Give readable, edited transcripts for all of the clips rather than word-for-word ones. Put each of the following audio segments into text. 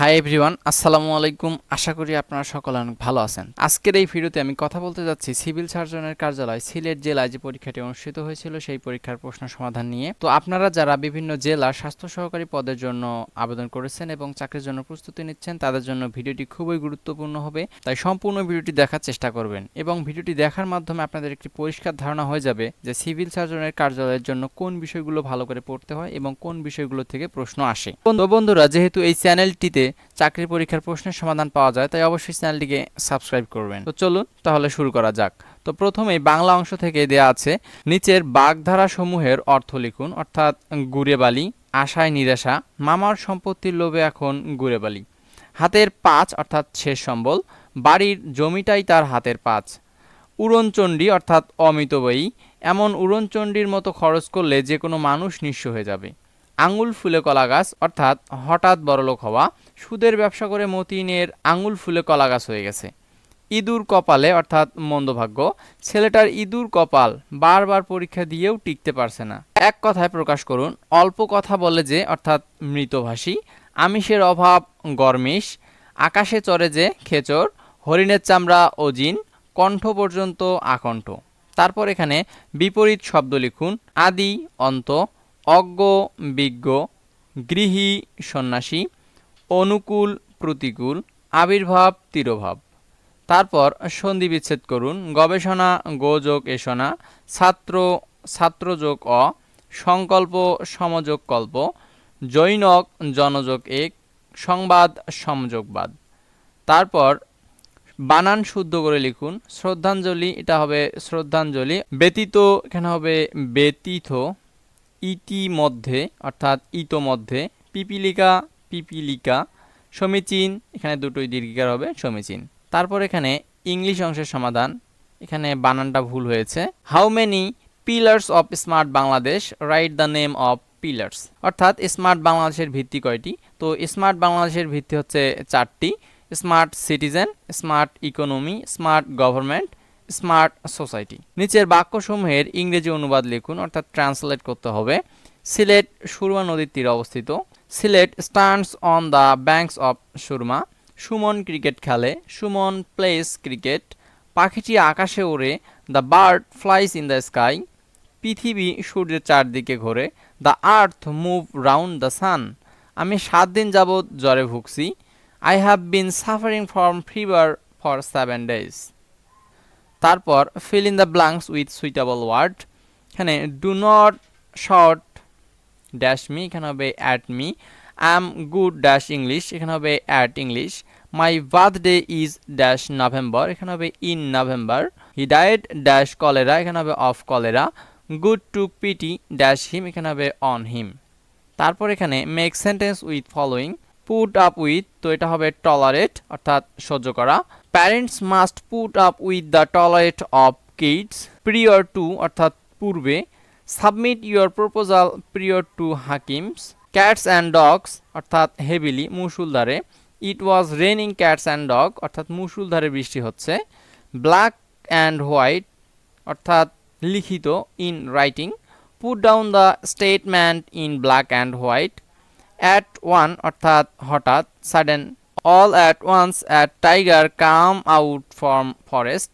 Hi everyone, আসসালামু আলাইকুম। আশা করি আপনারা সকলে অনেক ভালো আছেন। আজকের এই ভিডিওতে আমি কথা বলতে যাচ্ছি সিভিল সার্জনের কার্যালয় সিলেট জেলায় যে পরীক্ষাটি অনুষ্ঠিত হয়েছিল সেই পরীক্ষার প্রশ্ন সমাধান নিয়ে। তো আপনারা যারা বিভিন্ন জেলার স্বাস্থ্য সহকারী পদের জন্য আবেদন করেছেন এবং চাকরির জন্য প্রস্তুতি নিচ্ছেন তাদের জন্য ভিডিওটি খুবই গুরুত্বপূর্ণ হবে, তাই সম্পূর্ণ ভিডিওটি দেখার চেষ্টা করবেন এবং ভিডিওটি দেখার মাধ্যমে আপনাদের একটি পরিষ্কার ধারণা হয়ে যাবে যে সিভিল সার্জনের কার্যালয়ের জন্য কোন বিষয়গুলো ভালো করে পড়তে হয় এবং কোন বিষয়গুলো থেকে প্রশ্ন আসে। তো বন্ধুরা, যেহেতু এই চ্যানেলটিতে চাকরির পরীক্ষার প্রশ্নের সমাধান পাওয়া যায় তাই অবশ্যই চ্যানেলটিকে সাবস্ক্রাইব করবেন। তো চলুন তাহলে শুরু করা যাক। তো প্রথমেই বাংলা অংশ থেকে দেয়া আছে, নিচের বাগধারা সমূহের অর্থ লিখুন। অর্থাৎ গুড়ে বালি, আশায় নিরাশা, মামার সম্পত্তির লোভে এখন গুড়ে বালি, হাতের পাঁচ অর্থাৎ শেষ সম্বল, বাড়ির জমিটাই তার হাতের পাঁচ, উড়নচণ্ডী অর্থাৎ অমিতব্যয়ী, এমন উড়নচণ্ডীর মতো খরচ করলে যে কোনো মানুষ নিঃস্ব হয়ে যাবে, আঙুল ফুলে কলা গাছ অর্থাৎ হঠাৎ বড়লোক হওয়া, সুদের ব্যবসা করে মতিনের আঙুল ফুলে কলা গাছ হয়ে গেছে, ইঁদুর কপালে অর্থাৎ মন্দভাগ্য, ছেলেটার ইঁদুর কপাল, বারবার পরীক্ষা দিয়েও টিকতে পারছে না। এক কথায় প্রকাশ করুন, অল্প কথা বলে যে অর্থাৎ মৃতভাষী, আমিষের অভাব গরমিশ, আকাশে চড়ে যে খেচর, হরিণের চামড়া অজিন, কণ্ঠ পর্যন্ত আকণ্ঠ। তারপর এখানে বিপরীত শব্দ লিখুন। আদি অন্ত, অজ্ঞ বিজ্ঞ, গৃহী সন্ন্যাসী, অনুকূল প্রতিকূল, আবির্ভাব তিরোভাব। তারপর সন্ধি বিচ্ছেদ করুন। গবেষণা গোযোগ এসনা, ছাত্র ছাত্রযোগ অ, সংকল্প সমযোগ কল্প, জৈনক জনযোগ এক, সংবাদ সমযোগবাদ। তারপর বানান শুদ্ধ করে লিখুন। শ্রদ্ধাঞ্জলি, এটা হবে শ্রদ্ধাঞ্জলি, ব্যতীত এখানে হবে ব্যতীত, ইতিমধ্যে অর্থাৎ ইতোমধ্যে, পিপীলিকা পিপীলিকা, সমীচীন এখানে দুটোই দীর্ঘিকার হবে সমীচীন। তারপর এখানে ইংলিশ অংশের সমাধান, এখানে বানানটা ভুল হয়েছে। How many pillars of smart Bangladesh, write the name of pillars, অর্থাৎ স্মার্ট বাংলাদেশের ভিত্তি কয়টি? তো স্মার্ট বাংলাদেশের ভিত্তি হচ্ছে চারটি: smart citizen, smart economy, smart government, smart society. নিচের বাক্যসমূহের ইংরেজি অনুবাদ লিখুন, অর্থাৎ ট্রান্সলেট করতে হবে। সিলেট সুরমা নদীর তীরে অবস্থিত। Sylhet stands on the banks of Surma. Suman cricket খেলে। Suman plays cricket. পাখিটি আকাশে ওড়ে। The bird flies in the sky. পৃথিবী সূর্যের চারদিকে ঘোরে। The earth move round the sun. আমি 7 দিন যাবৎ জ্বরে ভুগছি। I have been suffering from fever for 7 days। তারপর fill in the blanks with suitable word. এখানে do not short dash me, এখানে হবে at me. I am good dash English, এখানে হবে at English. My birthday is dash November, এখানে হবে in November. He died dash cholera, এখানে হবে of cholera. Good to pity dash him, এখানে হবে অন হিম। তারপর এখানে make sentence with following. Put up with, তো এটা হবে টলারেট অর্থাৎ সহ্য করা। Parents must put up with the tolerate of kids prior to অর্থাৎ পূর্বে। Submit your proposal prior to হাকিমস। ক্যাটস অ্যান্ড ডগস অর্থাৎ হেভিলি মুষলধারে। It was raining cats and dog অর্থাৎ মুষলধারে বৃষ্টি হচ্ছে। ব্ল্যাক অ্যান্ড হোয়াইট অর্থাৎ লিখিত in writing. Put down the statement in black and white. At one অর্থাৎ হঠাৎ, sudden. All at once at tiger come out from forest.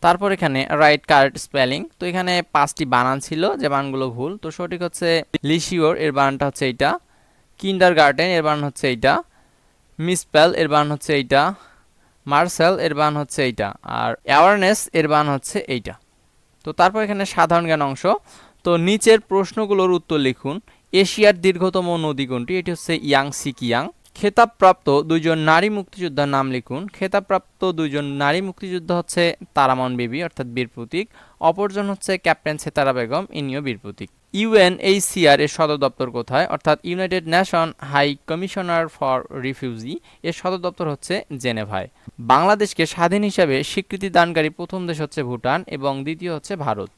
তারপর এখানে রাইট কারেক্ট স্পেলিং, তো এখানে 5টি বানান ছিল যে বানানগুলো ভুল, তো সঠিক হচ্ছে লিশিওর, এর বানানটা হচ্ছে এইটা। কিন্ডার গার্ডেন, এর বানান হচ্ছে এইটা। মিসপেল, এর বানান হচ্ছে এইটা। মার্সেল, এর বানান হচ্ছে এইটা। আর অ্যাওয়ারনেস, এর বানান হচ্ছে এইটা। তো তারপর এখানে সাধারণ জ্ঞান অংশ। তো নিচের প্রশ্নগুলোর উত্তর লিখুন। এশিয়ার দীর্ঘতম নদী কোনটি? এটি হচ্ছে ইয়াংসি কিয়াং। খেতাবপ্রাপ্ত 2জন নারী মুক্তিযোদ্ধার নাম লিখুন। খেতাবপ্রাপ্ত 2জন নারী মুক্তিযোদ্ধা হচ্ছে তারামন বিবি অর্থাৎ বীর প্রতীক, অপরজন হচ্ছে ক্যাপ্টেন সেতারা বেগম, ইনিও বীর প্রতীক। ইউএনএইচসিআর এর সদর দপ্তর কোথায়? অর্থাৎ United Nation High Commissioner for refugee এর সদর দপ্তর হচ্ছে জেনেভায়। বাংলাদেশকে স্বাধীন হিসাবে স্বীকৃতি দানকারী প্রথম দেশ হচ্ছে ভুটান এবং দ্বিতীয় হচ্ছে ভারত।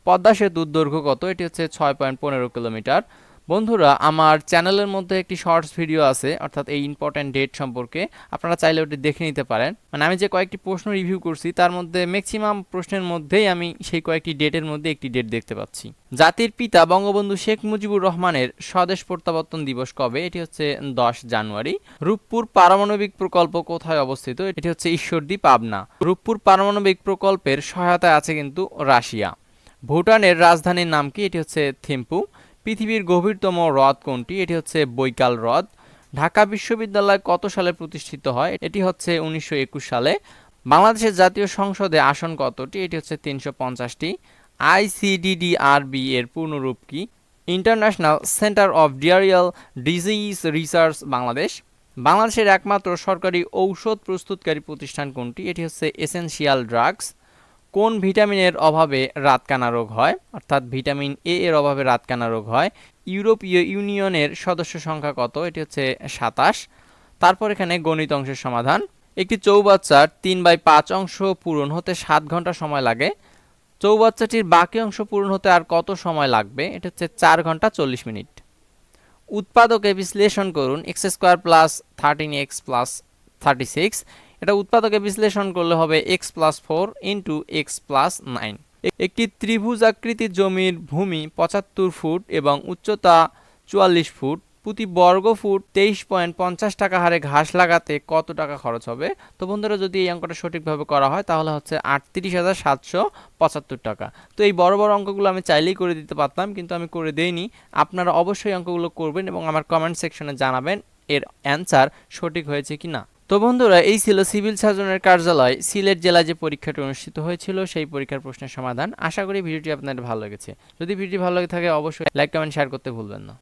পদ্মা সেতুর দৈর্ঘ্য কত? এটি হচ্ছে 6.15 কিলোমিটার। বন্ধুরা, আমার চ্যানেলের মধ্যে একটি শর্টস ভিডিও আছে, অর্থাৎ এই ইম্পর্টেন্ট ডেট সম্পর্কে। আপনারা চাইলে ওটি দেখে নিতে পারেন। মানে আমি যে কয়েকটি প্রশ্ন রিভিউ করছি তার মধ্যে ম্যাক্সিমাম প্রশ্নের মধ্যেই আমি সেই কয়েকটি ডেটের মধ্যে একটি ডেট দেখতে পাচ্ছি। জাতির পিতা বঙ্গবন্ধু শেখ মুজিবুর রহমানের স্বদেশ প্রত্যাবর্তন দিবস কবে? এটি হচ্ছে 10 জানুয়ারি। রূপপুর পারমাণবিক প্রকল্প কোথায় অবস্থিত? এটি হচ্ছে ঈশ্বরদী, পাবনা। রূপপুর পারমাণবিক প্রকল্পের সহায়তায় আছে কিন্তু রাশিয়া। ভুটানের রাজধানীর নাম কি? এটি হচ্ছে থিম্পু। পৃথিবীর গভীরতম হ্রদ কোনটি? এটি হচ্ছে বৈকাল হ্রদ। ঢাকা বিশ্ববিদ্যালয় কত সালে প্রতিষ্ঠিত হয়? এটি হচ্ছে 1921 সালে। বাংলাদেশের জাতীয় সংসদে আসন কতটি? এটি হচ্ছে 350টি। আইসিডিডিআরবি এর পূর্ণরূপ কি? International centre of diarrhoeal disease research Bangladesh. বাংলাদেশের একমাত্র সরকারি ঔষধ প্রস্তুতকারী প্রতিষ্ঠান কোনটি? এটি হচ্ছে এসেনশিয়াল ড্রাগস। কোন ভিটামিনের অভাবে রাতকানা রোগ হয়? অর্থাৎ ভিটামিন এ এর অভাবে রাতকানা রোগ হয়। ইউরোপীয় ইউনিয়নের সদস্য সংখ্যা কত? এটি হচ্ছে 27। তারপর এখানে গণিত অংশের সমাধান। একটি চৌবাচ্চার 3/5 অংশ পূরণ হতে 7 ঘন্টা সময় লাগে। চৌবাচ্চাটির বাকি অংশ পূরণ হতে আর কত সময় লাগবে? এটা হচ্ছে 4 ঘন্টা 40 মিনিট। উৎপাদকে বিশ্লেষণ করুন। x² plus 13x plus 36। এটা উৎপাদকে বিশ্লেষণ করলে হবে x plus 4 into x plus 9। একটি ত্রিভুজাকৃতির জমির ভূমি 75 ফুট এবং উচ্চতা 44 ফুট। প্রতি বর্গ ফুট 23.50 টাকা হারে ঘাস লাগাতে কত টাকা খরচ হবে? তো বন্ধুরা, যদি এই অঙ্কটা সঠিকভাবে করা হয় তাহলে হচ্ছে 38,775 টাকা। তো এই বড় বড় অঙ্কগুলো আমি চাইলেই করে দিতে পারতাম, কিন্তু আমি করে দেইনি। আপনারা অবশ্যই অঙ্কগুলো করবেন এবং আমার কমেন্ট সেকশনে জানাবেন এর অ্যান্সার সঠিক হয়েছে কিনা। তো বন্ধুরা, এই ছিল সিভিল সার্জনের কার্যালয় সিলেট জেলায় যে পরীক্ষাটি অনুষ্ঠিত হয়েছিল সেই পরীক্ষার প্রশ্নের সমাধান। আশা করি ভিডিওটি আপনাদের ভালো লেগেছে। যদি ভিডিওটি ভালো লেগে থাকে অবশ্যই লাইক, কমেন্ট, শেয়ার করতে ভুলবেন না।